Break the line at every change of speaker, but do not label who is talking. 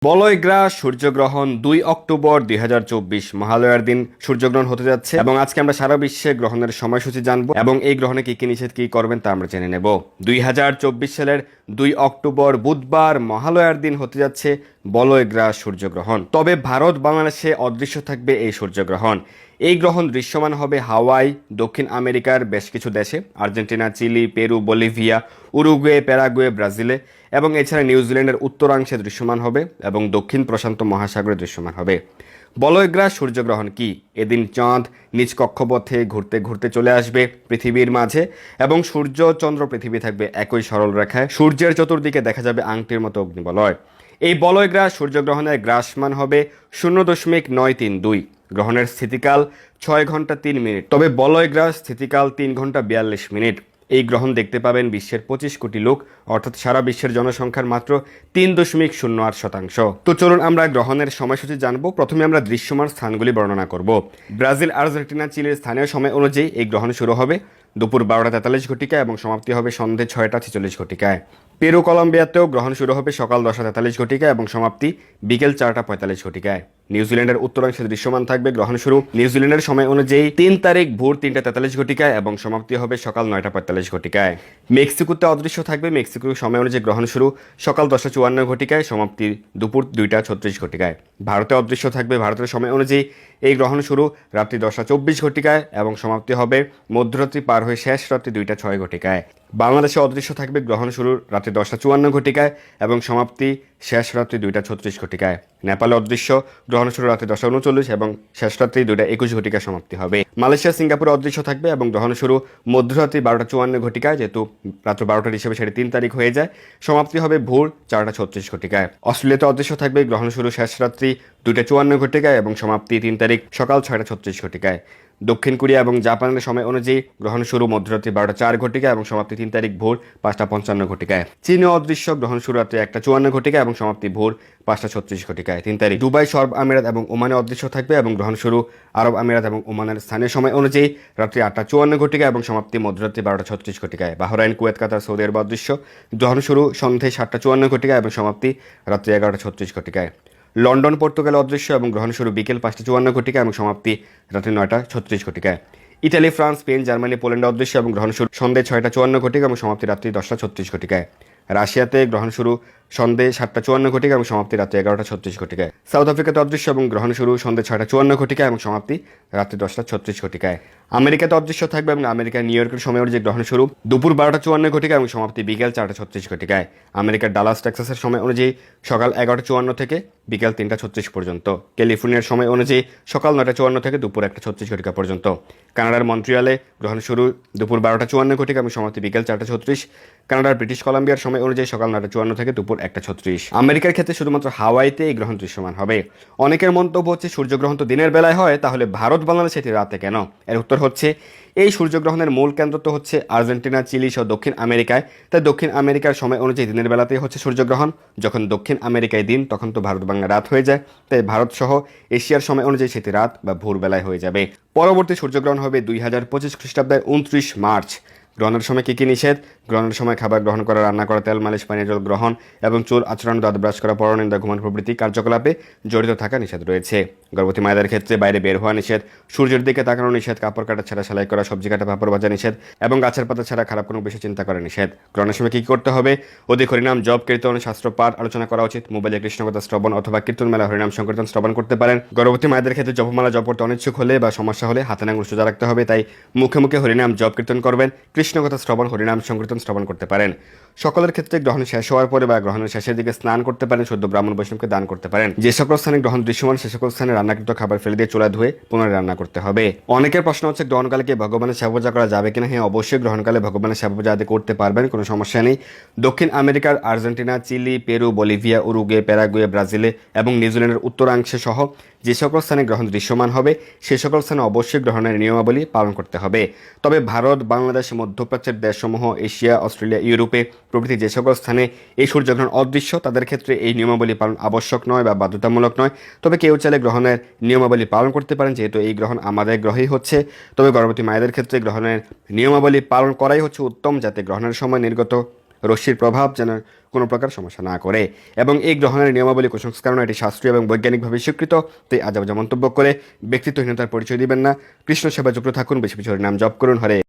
বলয়গ্রাস সূর্যগ্রহণ 2 অক্টোবর 2024 মহালয়ার দিন সূর্যগ্রহণ হতে যাচ্ছে এবং আজকে আমরা সারা বিশ্বে গ্রহণের সময়সূচি জানবো এবং এই গ্রহণে কি কি নিষেধ কি করবেন তা আমরা জেনে নেব। 2024 সালের 2 অক্টোবর বুধবার মহালয়ার দিন হতে যাচ্ছে বলয়গ্রাস সূর্যগ্রহণ। তবে ভারত বাংলাদেশে অদৃশ্য থাকবে এই সূর্যগ্রহণ। এই গ্রহণ দৃশ্যমান হবে হাওয়াই, দক্ষিণ আমেরিকার বেশ কিছু দেশে, Argentina, Chile, Peru, Bolivia, Uruguay, Paraguay, ব্রাজিলে এবং এছাড়া নিউজিল্যান্ডের উত্তরাংশে দৃশ্যমান হবে এবং দক্ষিণ প্রশান্ত মহাসাগরে দৃশ্যমান হবে। বলয়গ্রাস সূর্যগ্রহণ কি? এদিন চাঁদ নিজ কক্ষপথে ঘুরতে ঘুরতে চলে আসবে পৃথিবীর মাঝে এবং সূর্য চন্দ্র পৃথিবী থাকবে একই সরল রেখায়। সূর্যের চতুর্দিকে দেখা যাবে আংটির মতো অগ্নিবলয়। এই বলয়গ্রাস সূর্যগ্রহণের গ্রাসমান হবে 0.932। গ্রহণের স্থিতিকাল 6 ঘন্টা 3 মিনিট। তবে বলয়গ্রাস স্থিতিকাল 3 ঘন্টা 42 মিনিট। এই গ্রহণ দেখতে পাবেন বিশ্বের 25 কোটি লোক, অর্থাৎ সারা বিশ্বের জনসংখ্যার মাত্র 3.08%। তো চলুন আমরা গ্রহণের সময়সূচি জানবো। প্রথমে আমরা দৃশ্যমান স্থানগুলি বর্ণনা করব। ব্রাজিল, আর্জেন্টিনা, চিলির স্থানীয় সময় অনুযায়ী এই গ্রহণ শুরু হবে দুপুর 12টা 43 ঘটিকায় এবং সমাপ্তি হবে সন্ধে 6টা 46 ঘটিকায়। পেরু, কলম্বিয়াতেও গ্রহণ শুরু হবে সকাল 10টা 43 ঘটিকায় এবং সমাপ্তি বিকেল 4টা 45 ঘটিকায়। নিউজিল্যান্ডের উত্তরাংশে দৃশ্যমান থাকবে গ্রহণ শুরু নিউজিল্যান্ডের সময় অনুযায়ী 3 তারিখ ভোর 3টা 43 ঘটিকায় এবং সমাপ্তি হবে সকাল 9টা 45 ঘটিকায়। মেক্সিকোতে অদৃশ্য থাকবে মেক্সিকোর সময় অনুযায়ী গ্রহণ শুরু সকাল 10টা 54 ঘটিকায়, সমাপ্তি দুপুর 2টা 36 ঘটিকায়। ভারতে অদৃশ্য থাকবে ভারতের সময় অনুযায়ী এই গ্রহণ শুরু রাত্রি 10টা 24 ঘটিকায় এবং সমাপ্তি হবে মধ্যরাত্রি পার হয়ে শেষ রাত্রি 2টা 6 ঘটিকায়। বাংলাদেশে অদৃশ্য থাকবে গ্রহণ শুরু রাত্রি 10টা 54 ঘটিকায় এবং সমাপ্তি শেষ রাত্রি 2টা 36 ঘটিকায়। নেপালে অদৃশ্য গ্রহণ শুরু রাত্রি 10টা 39 এবং শেষ রাত্রি 2টা 21 ঘটিকায় সমাপ্তি হবে। মালয়েশিয়া, সিঙ্গাপুরে অদৃশ্য থাকবে এবং গ্রহণ শুরু মধ্যরাত্রি 12টা 54 ঘটিকায়, যেহেতু রাত্র 12টার হিসেবে সেটি 3 তারিখ হয়ে যায়। সমাপ্তি হবে ভোর 4টা 36 ঘটিকায়। অস্ট্রেলিয়াতে অদৃশ্য থাকবে গ্রহণ শুরু শেষ রাত্রি 2টা 54 ঘটিকায় এবং সমাপ্তি 3 তারিখ সকাল 6টা 36 ঘটিকায়। দক্ষিণ কোরিয়া এবং জাপানের সময় অনুযায়ী গ্রহণ শুরু মধ্যরাত্রি 12টা 4 ঘটিকায় এবং সমাপ্তি 3 তারিখ ভোর 5টা 55 ঘটিকায়। চীনে অদৃশ্য গ্রহণ শুরু রাত্রি 1টা 54 ঘটিকায় এবং সমাপ্তি ভোর 5টা 36 ঘটিকায় 3 তারিখ। দুবাই, সর্ব আমিরাত এবং ওমানে অদৃশ্য থাকবে এবং গ্রহণ শুরু আরব আমিরাত এবং ওমানের স্থানীয় সময় অনুযায়ী রাত্রি 8টা 54 ঘটিকায় এবং সমাপ্তি মধ্যরাত্রি 12টা 36 ঘটিকায়। বাহরাইন, কুয়েত, কাতার, সৌদি আরব অদৃশ্য গ্রহণ শুরু সন্ধ্যে 7টা 54 ঘটিকায় এবং সমাপ্তি রাত্রি 11টা 36 ঘটিকায়। লন্ডন, পর্তুগাল অদৃশ্য এবং গ্রহণ শুরু বিকেল 5টা 54 ঘটিকায় এবং সমাপ্তি রাত্রি 9টা 36 ঘটিকায়। Italy, France, Spain, Germany, Poland অদৃশ্য এবং গ্রহণ শুরু সন্ধ্যে 6টা 54 ঘটিকা এবং সমাপ্তি রাত্রি 10টা 36 ঘটিকায়। রাশিয়াতে গ্রহণ শুরু সন্ধ্যে 7টা 54 ঘটিকা এবং সমাপ্তি রাত্রি 11টা 36 ঘটিকায়। সাউথ আফ্রিকাতে অদৃশ্য এবং গ্রহণ শুরু সন্ধ্যে 6টা 54 ঘটিকা এবং সমাপ্তি রাত্রি 10টা 36 ঘটিকায়। আমেরিকাতে অদৃশ্য থাকবে এবং আমেরিকার নিউ ইয়র্কের সময় অনুযায়ী গ্রহণ শুরু দুপুর 12টা 54 ঘটিকা এবং সমাপ্তি বিকেল 4টা 36 ঘটিকায়। আমেরিকার ডালাস, টেক্সাসের সময় অনুযায়ী সকাল 11টা 54 থেকে বিকেল 3টা 36 পর্যন্ত। ক্যালিফোর্নিয়ার সময় অনুযায়ী সকাল 9টা 54 থেকে দুপুর 1টা 36 ঘটিকা পর্যন্ত। কানাডার মন্ট্রিয়ালে গ্রহণ শুরু দুপুর 12টা 54 ঘটিকা এবং সমাপ্তি বিকেল 4টা 36। কানাডার ব্রিটিশ কলাম্বিয়ার সময় অনুযায়ী সকাল 9টা 54 থেকে দুপুর 1টা 36। আমেরিকার ক্ষেত্রে শুধুমাত্র হাওয়াইতে এই গ্রহণ দৃশ্যমান হবে। অনেকের মন্তব্য হচ্ছে সূর্যগ্রহণ তো দিনের বেলায় হয়, তাহলে ভারত বাংলাদেশে এটি রাতে কেন? এর উত্তর হচ্ছে এই সূর্যগ্রহণের মূল কেন্দ্র তো হচ্ছে আর্জেন্টিনা, চিলি সহ দক্ষিণ আমেরিকায়। তাই দক্ষিণ আমেরিকার সময় অনুযায়ী দিনের বেলাতেই হচ্ছে সূর্যগ্রহণ। যখন দক্ষিণ আমেরিকায় দিন তখন তো ভারত বাংলা রাত হয়ে যায়। তাই ভারত সহ এশিয়ার সময় অনুযায়ী সেটি রাত বা ভোরবেলায় হয়ে যাবে। পরবর্তী সূর্যগ্রহণ হবে 2025 খ্রিস্টাব্দের 29 মার্চ। গ্রহণের সময় কী কী নিষেধ? গ্রহণের সময় খাবার গ্রহণ করা, রান্না করা, তেল মালিশ, পানীয় জল গ্রহণ এবং চুল আচরণ, দাঁত ব্রাশ করা, পরনিন্দা, ঘুমানো প্রভৃতি কার্যকলাপে জড়িত থাকা নিষেধ রয়েছে। গর্ভবতী মায়েদের ক্ষেত্রে বাইরে বের হওয়া নিষেধ, সূর্যের দিকে তাকানো নিষেধ, কাপড় কাটা ছাড়া সেলাই করা, সবজি কাটা, পাপড় ভাজা নিষেধ এবং গাছের পাতা ছাড়া খারাপ কোনো বিষয় চিন্তা করা নিষেধ। গ্রহণের সময় কী করতে হবে? অধিক হরিনাম, জপ, কীর্তন, শাস্ত্র পাঠ আলোচনা করা উচিত। মোবাইলে কৃষ্ণকথা শ্রবণ অথবা কীর্তন মেলা, হরিনাম সংকীর্তন শ্রবণ করতে পারেন। গর্ভবতী মায়েদের ক্ষেত্রে জপমালা জপ করতে অনিচ্ছুক হলে বা সমস্যা হলে হাতে আঙুল সোজা রাখতে হবে, তাই মুখে মুখে হরিনাম জপ কীর্তন করবেন। কৃষ্ণকথা শ্রবণ, হরিনাম সংকীর্তন শ্রবণ করতে পারেন। সকলের ক্ষেত্রে গ্রহণ শেষ হওয়ার পরে বা গ্রহণের শেষের দিকে স্নান করতে পারেন, শুদ্ধ ব্রাহ্মণ বৈষ্ণবকে দান করতে পারেন। যে সকল স্থানে গ্রহণ দৃশ্যমান সে সকল স্থানে রান্নাকৃত খাবার ফেলে দিয়ে চুলা ধুয়ে পুনরায় রান্না করতে হবে। অনেকের প্রশ্ন হচ্ছে গ্রহণকালে কি ভগবানের সেবা পূজা করা যাবে কিনা? হ্যাঁ, অবশ্যই গ্রহণকালে ভগবানের সেবা পূজা আদি করতে পারবেন, কোনো সমস্যা নেই। দক্ষিণ আমেরিকার Argentina, Chile, Peru, Bolivia, Uruguay, Paraguay, ব্রাজিলে এবং নিউজিল্যান্ডের উত্তরাংশে সহ যে সকল স্থানে গ্রহণ দৃশ্যমান হবে সে সকল স্থানে অবশ্যই গ্রহণের নিয়মাবলী পালন করতে হবে। তবে ভারত, বাংলাদেশ, মধ্যপ্রাচ্যের দেশসমূহ, এশিয়া, অস্ট্রেলিয়া, ইউরোপে প্রভৃতি যে সকল স্থানে এই সূর্যগ্রহণ অদৃশ্য তাদের ক্ষেত্রে এই নিয়মাবলী পালন আবশ্যক নয় বা বাধ্যতামূলক নয়। তবে কেউ চাইলে গ্রহণের নিয়মাবলী পালন করতে পারেন, যেহেতু এই গ্রহণ আমাদের গ্রহেই হচ্ছে। তবে গর্ভবতী মায়েদের ক্ষেত্রে গ্রহণের নিয়মাবলী পালন করাই হচ্ছে উত্তম, যাতে গ্রহণের সময় নির্গত রশ্মির প্রভাব যেন কোনো প্রকার সমস্যা না করে। এবং এই গ্রহণের নিয়মাবলী কুসংস্কার নয়, এটি শাস্ত্রীয় এবং বৈজ্ঞানিকভাবে স্বীকৃত। তাই আজে বাজে মন্তব্য করে ব্যক্তিত্বহীনতার পরিচয় দিবেন না। কৃষ্ণ সেবা যুক্ত থাকুন, বেশি বেশি হরিনাম জপ করুন। হরে